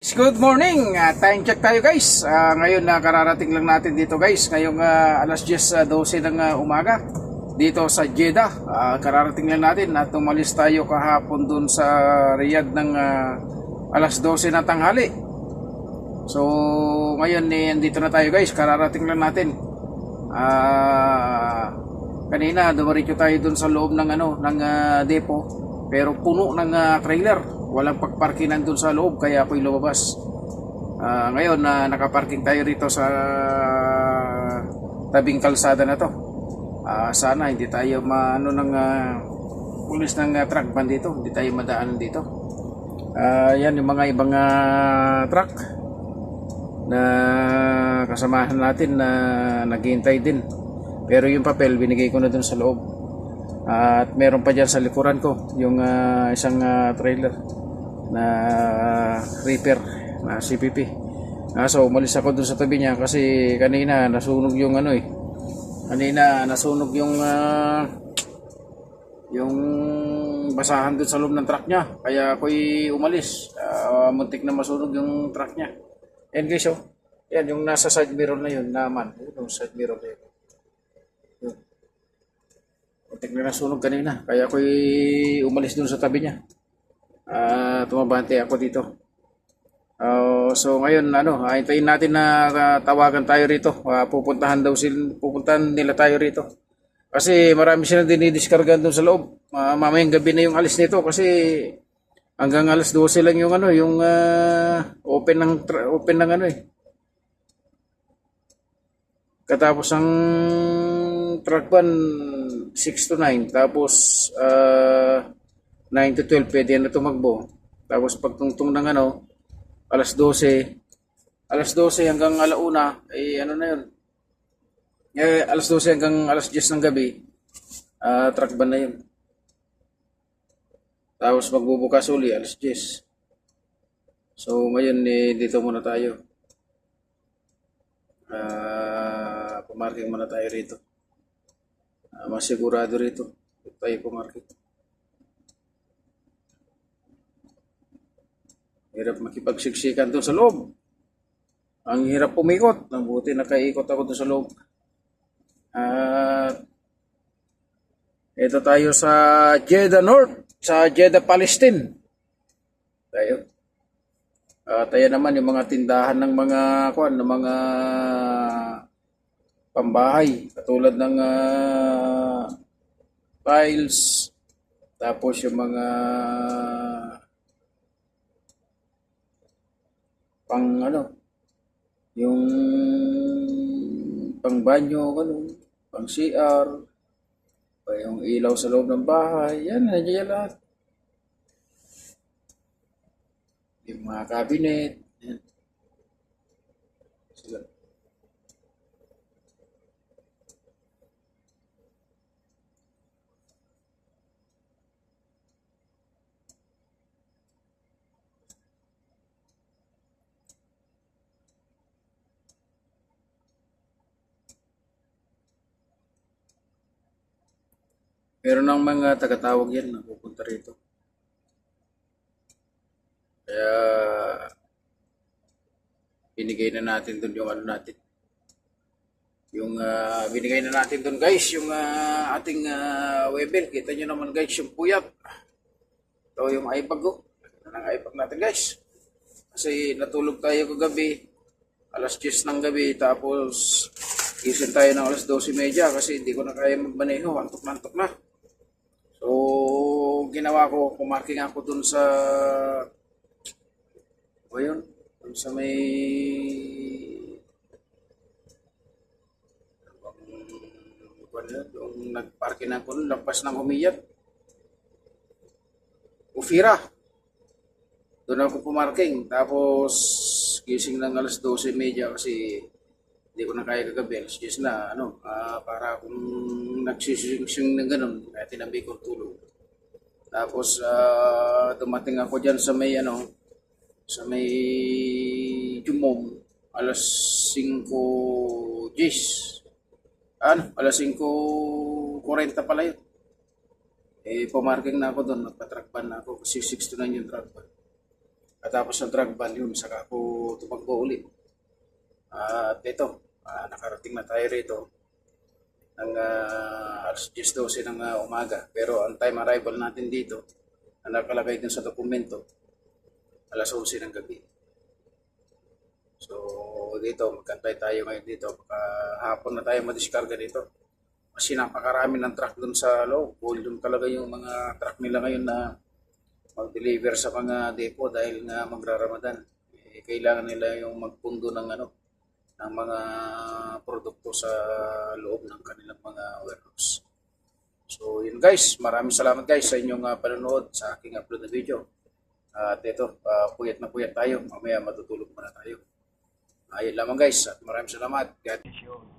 Good morning! Time check tayo guys. Ngayon kararating lang natin dito guys. Ngayong alas 10:12 ng umaga dito sa Jeddah. Kararating lang natin at umalis tayo kahapon dun sa Riyadh ng alas 12 na tanghali. So ngayon andito na tayo guys. Kararating lang natin. Kanina dumaritso tayo dun sa loob ng depo, pero puno ng trailer. Walang pagparkingan dun sa loob kaya ako'y lumabas. Ngayon nakaparking tayo rito sa tabing kalsada na to. Sana hindi tayo ng pulis ng truck ban dito. Hindi tayo madaanan dito. Yan yung mga ibang truck na kasamahan natin na naghihintay din. Pero yung papel binigay ko na dun sa loob. At meron pa dyan sa likuran ko yung isang trailer na repair na CPP. So umalis ako dun sa tabi niya kasi kanina nasunog yung kanina nasunog yung basahan dun sa loob ng truck niya. Kaya ako'y umalis. Muntik na masunog yung truck niya. Yan guys, yan yung nasa side mirror na yun naman. Yung side mirror na yun. Muntik na nasunog kanina. Kaya ako'y umalis dun sa tabi niya. Tumabante ako dito. So ngayon hintayin natin na tawagan tayo rito. Pupuntahan nila tayo rito. Kasi marami silang dinidiskargan doon sa loob. Mamayang gabi na yung alis nito kasi hanggang alas 12 lang yung open ng Katapos ang truck ban 6 to 9, tapos 9 to 12 pwede na tumakbo. Tapos pagtungtong ng alas 12 hanggang alauna na yun. Alas 12 hanggang alas 10 ng gabi, truck ban na yun. Tapos magbubukas uli alas 10. So ngayon dito muna tayo. Pumarking muna tayo rito. Mas sigurado rito. Dito tayo pumarking. Hirap makipagsiksikan doon sa loob. Ang hirap pumikot. Buti nakaikot ako doon sa loob. Ito tayo sa Jeddah North, sa Jeddah, Palestine. Tayo. Tayo naman yung mga tindahan ng mga pambahay, katulad ng tiles, tapos yung mga yung pang banyo, pang CR, yung ilaw sa loob ng bahay, nandiyan lahat. Yung mga cabinet, yan. Sila. Meron ng mga tagatawag yan na pupunta rito. Kaya binigay na natin doon yung natin. Yung binigay na natin doon guys, yung ating Webel. Kita nyo naman guys yung puyat. Ito yung iPad ko. Ito ng iPad natin guys. Kasi natulog tayo kagabi, alas 10 ng gabi, tapos gising tayo ng alas 12:30 kasi hindi ko na kaya magmaneho. Antok na. So ginawa ko, pumarking ako dun sa dun sa may yung nagparking ako dun, lampas ng Humiyat, Ufira. Doon ako pumarking, tapos gising ng alas 12:30 kasi hindi ko na kaya kagabi, alas 10 na, para akong nagsising ng ganun, kaya tinabi ko tulog. Tapos dumating ako dyan sa may sa may Jumom, alas 5:10. Alas 5:40 pala yun. Pumarking na ako doon, nagpa-truck ban na ako kasi 6 to 9 yung truck ban. Katapos ng truck ban yun, saka ako tumakbo ulit. At ito, nakarating na tayo rito ng alas 10:12 ng umaga. Pero ang time arrival natin dito, na nakalagay din sa dokumento, alas 11 ng gabi. So dito, magkantay tayo ngayon dito. Baka hapon na tayo madiskarga dito. Kasi napakarami ng truck dun sa loob. Full dun talaga yung mga truck nila ngayon na mag-deliver sa mga depo dahil nga magra-Ramadan. Kailangan nila yung magpundo ng ng mga produkto sa loob ng kanilang mga warehouse. So yun guys, maraming salamat guys sa inyong panonood sa aking upload na video. At ito, puyat na puyat tayo. Mamaya matutulog muna tayo. Ayun lamang guys, at maraming salamat. God bless you.